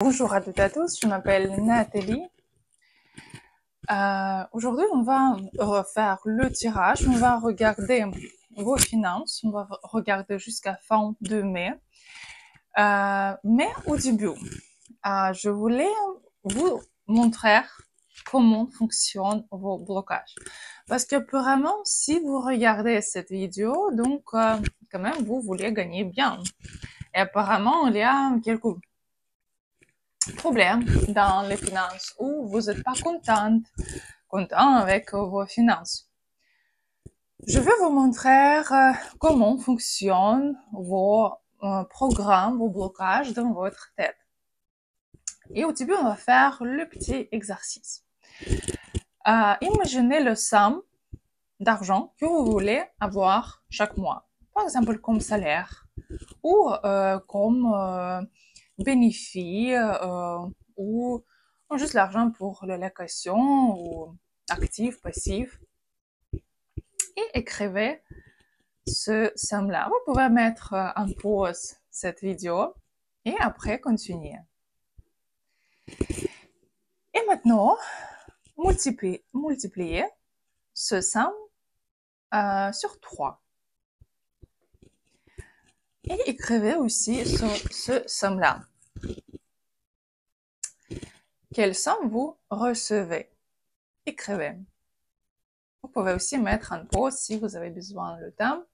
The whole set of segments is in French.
Bonjour à toutes et à tous, je m'appelle Nathalie. Aujourd'hui, on va refaire le tirage, on va regarder vos finances, on va regarder jusqu'à fin de mai. Mais au début, je voulais vous montrer comment fonctionnent vos blocages. Parce que apparemment, si vous regardez cette vidéo, donc quand même, vous voulez gagner bien. Et apparemment, il y a quelques problème dans les finances ou vous n'êtes pas content avec vos finances. Je vais vous montrer comment fonctionnent vos programmes, vos blocages dans votre tête. Et au début, on va faire le petit exercice. Imaginez le somme d'argent que vous voulez avoir chaque mois. Par exemple, comme salaire ou comme bénéfice ou juste l'argent pour la location ou actif, passif. Et écrivez ce somme-là. Vous pouvez mettre en pause cette vidéo et après continuer. Et maintenant, multipliez ce somme sur 3. Et écrivez aussi ce somme-là. Quelle somme vous recevez? Écrivez. Vous pouvez aussi mettre en pause si vous avez besoin de temps.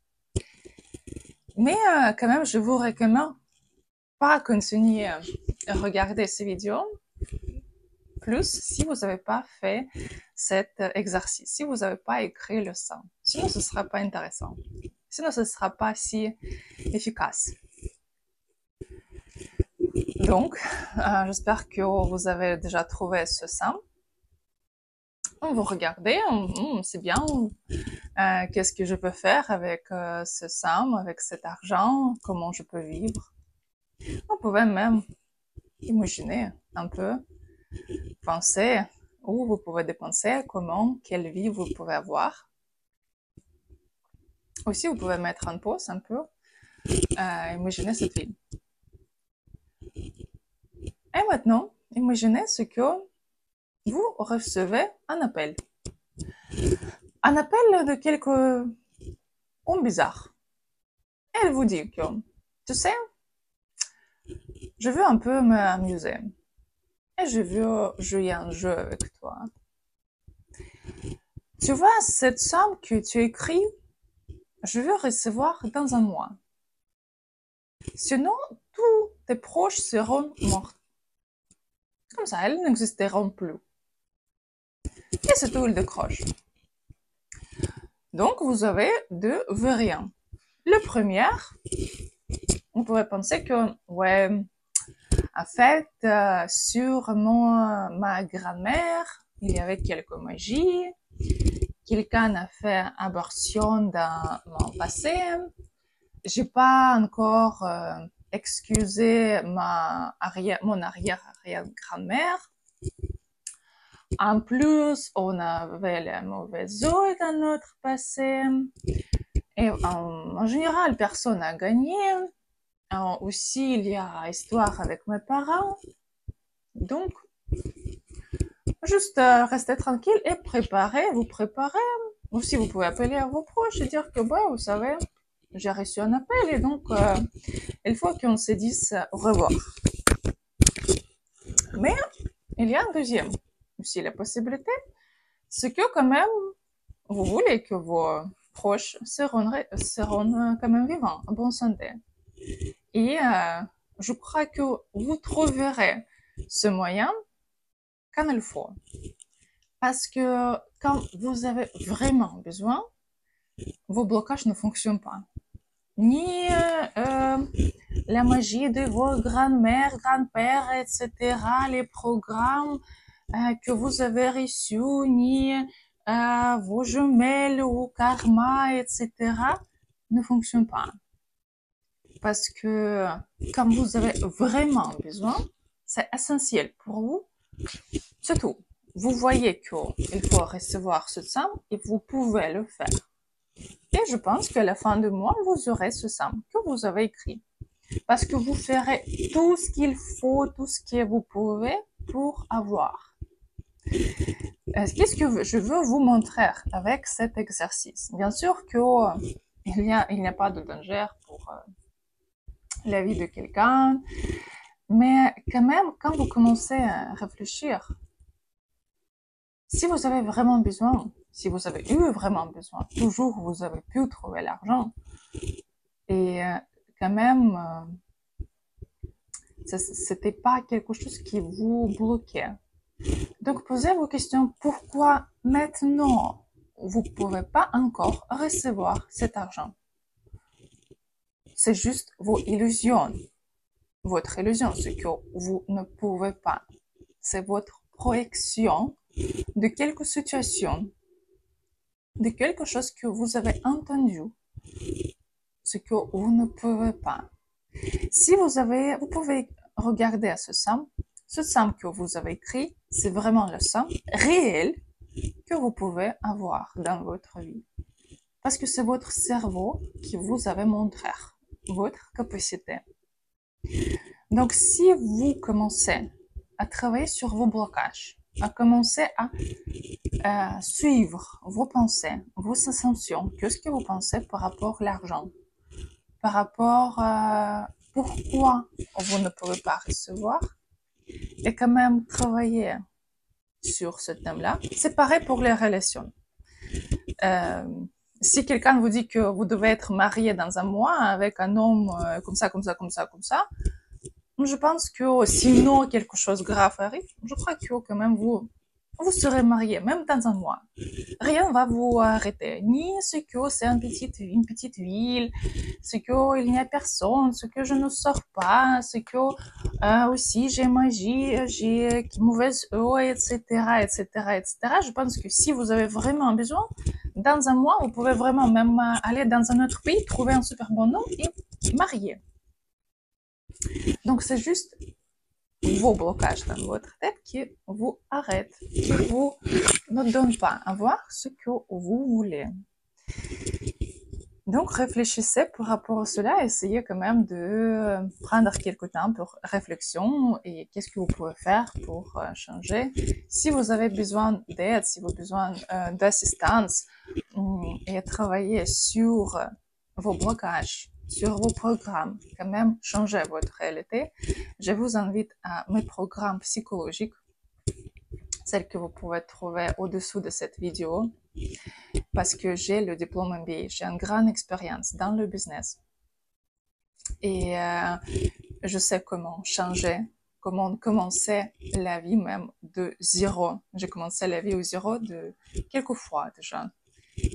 Mais quand même, je vous recommande pas continuer à regarder ces vidéos. Plus si vous n'avez pas fait cet exercice, si vous n'avez pas écrit le somme. Sinon, ce ne sera pas intéressant. Sinon, ce ne sera pas si efficace. Donc, j'espère que vous avez déjà trouvé ce somme. Vous regardez, c'est bien, qu'est-ce que je peux faire avec ce somme, avec cet argent, comment je peux vivre. Vous pouvez même imaginer un peu, penser où vous pouvez dépenser, comment, quelle vie vous pouvez avoir. Aussi, vous pouvez mettre en pause un peu, imaginer cette vie. Et maintenant, imaginez ce que vous recevez un appel. Un appel de quelqu'un bizarre. Elle vous dit que, tu sais, je veux un peu m'amuser. Et je veux jouer un jeu avec toi. Tu vois, cette somme que tu écris, je veux recevoir dans un mois. Sinon, tous tes proches seront morts. Comme ça, elles n'existeront plus. Et c'est tout, il décroche. Donc, vous avez deux variants. Le premier, on pourrait penser que, ouais, en fait, sur ma grand-mère, il y avait quelques magies. Quelqu'un a fait abortion dans mon passé. J'ai pas encore excusé mon arrière-grand-mère. En plus, on avait les mauvaises eaux dans notre passé. Et en général, personne n'a gagné. Aussi, il y a histoire avec mes parents. Donc, juste rester tranquille et vous préparez. Aussi, vous pouvez appeler à vos proches et dire que, vous savez, j'ai reçu un appel et donc, il faut qu'on se dise au revoir. Mais, il y a un deuxième. Aussi, la possibilité, c'est que quand même, vous voulez que vos proches seront quand même vivants, en bonne santé. Et je crois que vous trouverez ce moyen quand il faut. Parce que quand vous avez vraiment besoin, vos blocages ne fonctionnent pas. Ni la magie de vos grands-mères, grands-pères, etc., les programmes que vous avez reçus, ni vos jumelles ou karma, etc., ne fonctionnent pas. Parce que quand vous avez vraiment besoin, c'est essentiel pour vous. C'est tout. Vous voyez qu'il faut recevoir ce somme et vous pouvez le faire. Et je pense qu'à la fin du mois, vous aurez ce somme que vous avez écrit. Parce que vous ferez tout ce qu'il faut, tout ce que vous pouvez pour avoir. Qu'est-ce que je veux vous montrer avec cet exercice? Bien sûr que il n'y a pas de danger pour la vie de quelqu'un, mais quand même, quand vous commencez à réfléchir, si vous avez vraiment besoin, si vous avez eu vraiment besoin, toujours vous avez pu trouver l'argent, et quand même, c'était pas quelque chose qui vous bloquait. Donc, posez vos questions. Pourquoi maintenant vous ne pouvez pas encore recevoir cet argent? C'est juste vos illusions. Votre illusion, ce que vous ne pouvez pas. C'est votre projection de quelque situation, de quelque chose que vous avez entendu, ce que vous ne pouvez pas. Si vous pouvez regarder ce somme que vous avez écrit, c'est vraiment le somme réel que vous pouvez avoir dans votre vie. Parce que c'est votre cerveau qui vous avait montré votre capacité. Donc, si vous commencez à travailler sur vos blocages, à commencer à suivre vos pensées, vos sensations, qu'est-ce que vous pensez par rapport à l'argent, par rapport à pourquoi vous ne pouvez pas recevoir, et quand même travailler sur ce thème-là. C'est pareil pour les relations. Si quelqu'un vous dit que vous devez être marié dans un mois avec un homme comme ça, je pense que sinon quelque chose de grave arrive, je crois que quand même vous serez marié, même dans un mois. Rien ne va vous arrêter. Ni ce que c'est une petite ville, ce que il n'y a personne, ce que je ne sors pas, ce que aussi j'ai magie, j'ai mauvaise eau, etc., etc., etc. Je pense que si vous avez vraiment besoin, dans un mois, vous pouvez vraiment même aller dans un autre pays, trouver un super bon homme et marier. Donc, c'est juste vos blocages dans votre tête qui vous arrêtent, qui vous ne donnent pas à voir ce que vous voulez. Donc, réfléchissez par rapport à cela, essayez quand même de prendre quelques temps pour réflexion et qu'est-ce que vous pouvez faire pour changer. Si vous avez besoin d'aide, si vous avez besoin d'assistance et travailler sur vos blocages, sur vos programmes, quand même changer votre réalité, je vous invite à mes programmes psychologiques, celles que vous pouvez trouver au-dessous de cette vidéo, parce que j'ai le diplôme MBA, j'ai une grande expérience dans le business. Et je sais comment changer, comment commencer la vie même de zéro. J'ai commencé la vie au zéro de quelques fois déjà.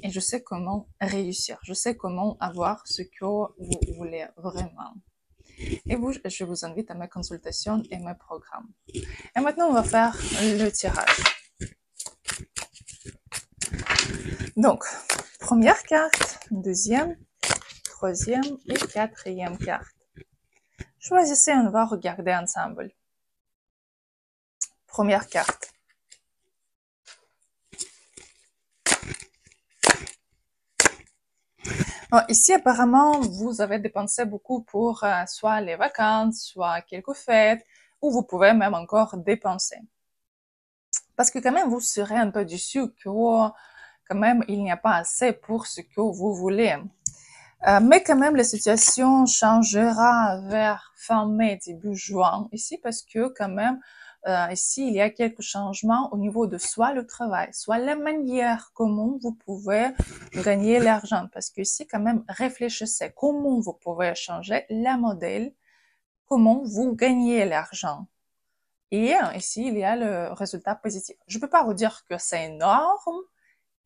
Et je sais comment réussir. Je sais comment avoir ce que vous voulez vraiment. Et je vous invite à mes consultations et mes programmes. Et maintenant, on va faire le tirage. Donc, première carte, deuxième, troisième et quatrième carte. Choisissez, on va regarder ensemble. Première carte. Bon, ici, apparemment, vous avez dépensé beaucoup pour soit les vacances, soit quelques fêtes, ou vous pouvez même encore dépenser. Parce que quand même, vous serez un peu déçu que quand même, il n'y a pas assez pour ce que vous voulez. Mais quand même, la situation changera vers fin mai, début juin ici, parce que quand même, ici, il y a quelques changements au niveau de soit le travail, soit la manière comment vous pouvez gagner l'argent. Parce que ici, quand même, réfléchissez comment vous pouvez changer la modèle, comment vous gagnez l'argent. Et ici, il y a le résultat positif. Je ne peux pas vous dire que c'est énorme,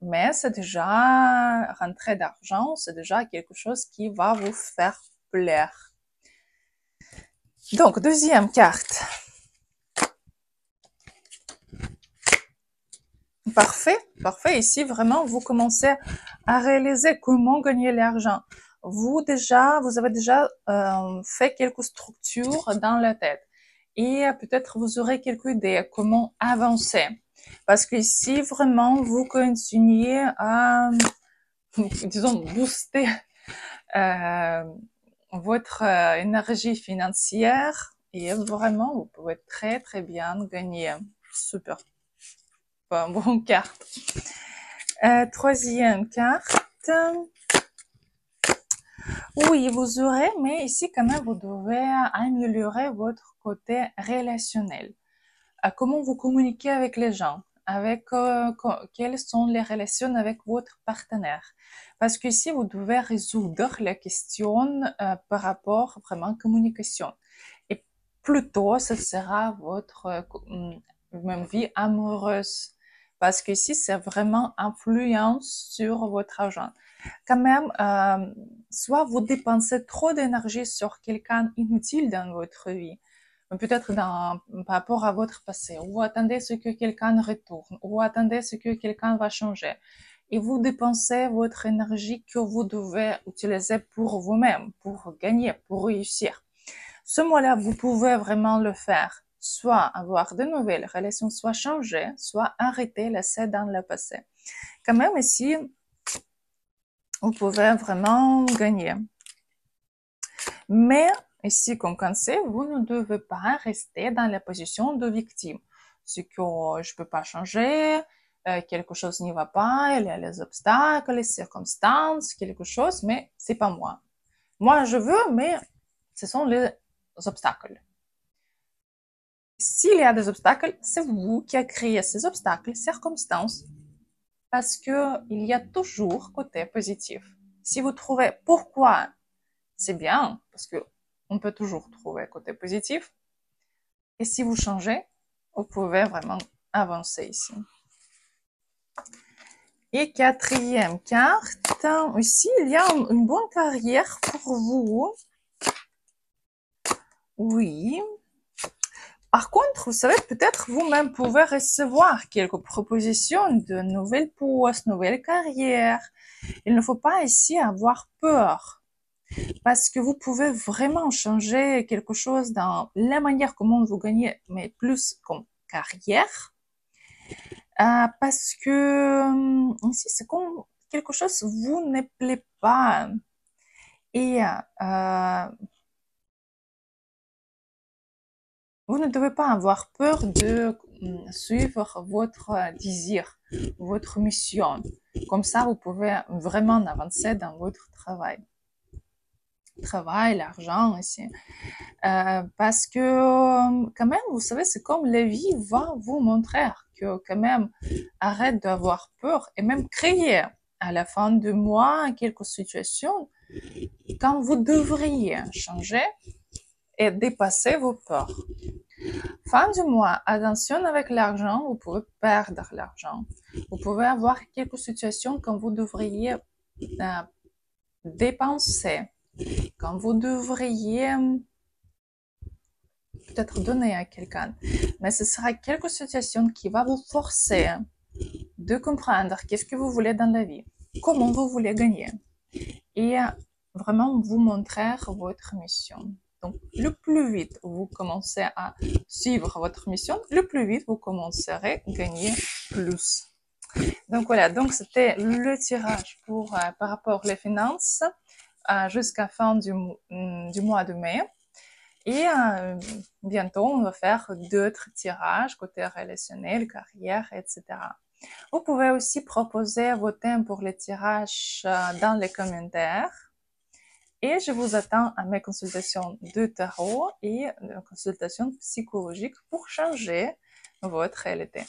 mais c'est déjà rentrée d'argent, c'est déjà quelque chose qui va vous faire plaire. Donc, deuxième carte. Parfait, parfait. Ici, vraiment, vous commencez à réaliser comment gagner l'argent. Vous avez déjà fait quelques structures dans la tête. Et peut-être vous aurez quelques idées comment avancer. Parce que ici, vraiment, vous continuez à, disons, booster votre énergie financière et vraiment, vous pouvez très très bien gagner. Super. Bonne carte. Troisième carte. Oui, vous aurez, mais ici quand même, vous devez améliorer votre côté relationnel. Comment vous communiquez avec les gens, avec quelles sont les relations avec votre partenaire. Parce que ici, vous devez résoudre les questions par rapport vraiment à la communication. Et plutôt, ce sera votre même vie amoureuse. Parce que ici, c'est vraiment influence sur votre argent. Quand même, soit vous dépensez trop d'énergie sur quelqu'un inutile dans votre vie, peut-être par rapport à votre passé, ou attendez ce que quelqu'un retourne, ou attendez ce que quelqu'un va changer. Et vous dépensez votre énergie que vous devez utiliser pour vous-même, pour gagner, pour réussir. Ce mois-là, vous pouvez vraiment le faire, soit avoir de nouvelles relations, soit changer, soit arrêter, laisser dans le passé. Quand même ici, vous pouvez vraiment gagner. Mais ici, comme cancer, vous ne devez pas rester dans la position de victime. C'est que je ne peux pas changer, quelque chose n'y va pas, il y a les obstacles, les circonstances, quelque chose, mais c'est pas moi. Moi, je veux, mais ce sont les obstacles. S'il y a des obstacles, c'est vous qui avez créé ces obstacles, circonstances, parce qu'il y a toujours côté positif. Si vous trouvez pourquoi c'est bien, parce que on peut toujours trouver côté positif. Et si vous changez, vous pouvez vraiment avancer ici. Et quatrième carte, ici, il y a une bonne carrière pour vous. Oui. Par contre, vous savez, peut-être vous-même pouvez recevoir quelques propositions de nouvelles postes, nouvelles carrières. Il ne faut pas ici avoir peur. Parce que vous pouvez vraiment changer quelque chose dans la manière comment vous gagnez, mais plus comme carrière. Parce que ici, c'est comme quelque chose vous ne plaît pas. Et vous ne devez pas avoir peur de suivre votre désir, votre mission. Comme ça, vous pouvez vraiment avancer dans votre travail. L'argent aussi. Parce que quand même, vous savez, c'est comme la vie va vous montrer que quand même, arrête d'avoir peur et même créer à la fin du mois quelques situations quand vous devriez changer et dépasser vos peurs. Fin du mois, attention avec l'argent, vous pouvez perdre l'argent. Vous pouvez avoir quelques situations quand vous devriez dépenser, quand vous devriez peut-être donner à quelqu'un. Mais ce sera quelque situation qui va vous forcer de comprendre qu'est-ce que vous voulez dans la vie, comment vous voulez gagner et vraiment vous montrer votre mission. Donc, le plus vite vous commencez à suivre votre mission, le plus vite vous commencerez à gagner plus. Donc voilà, donc c'était le tirage pour par rapport aux finances jusqu'à fin du mois de mai. Et bientôt, on va faire d'autres tirages côté relationnel, carrière, etc. Vous pouvez aussi proposer vos thèmes pour les tirages dans les commentaires. Et je vous attends à mes consultations de tarot et consultations psychologiques pour changer votre réalité.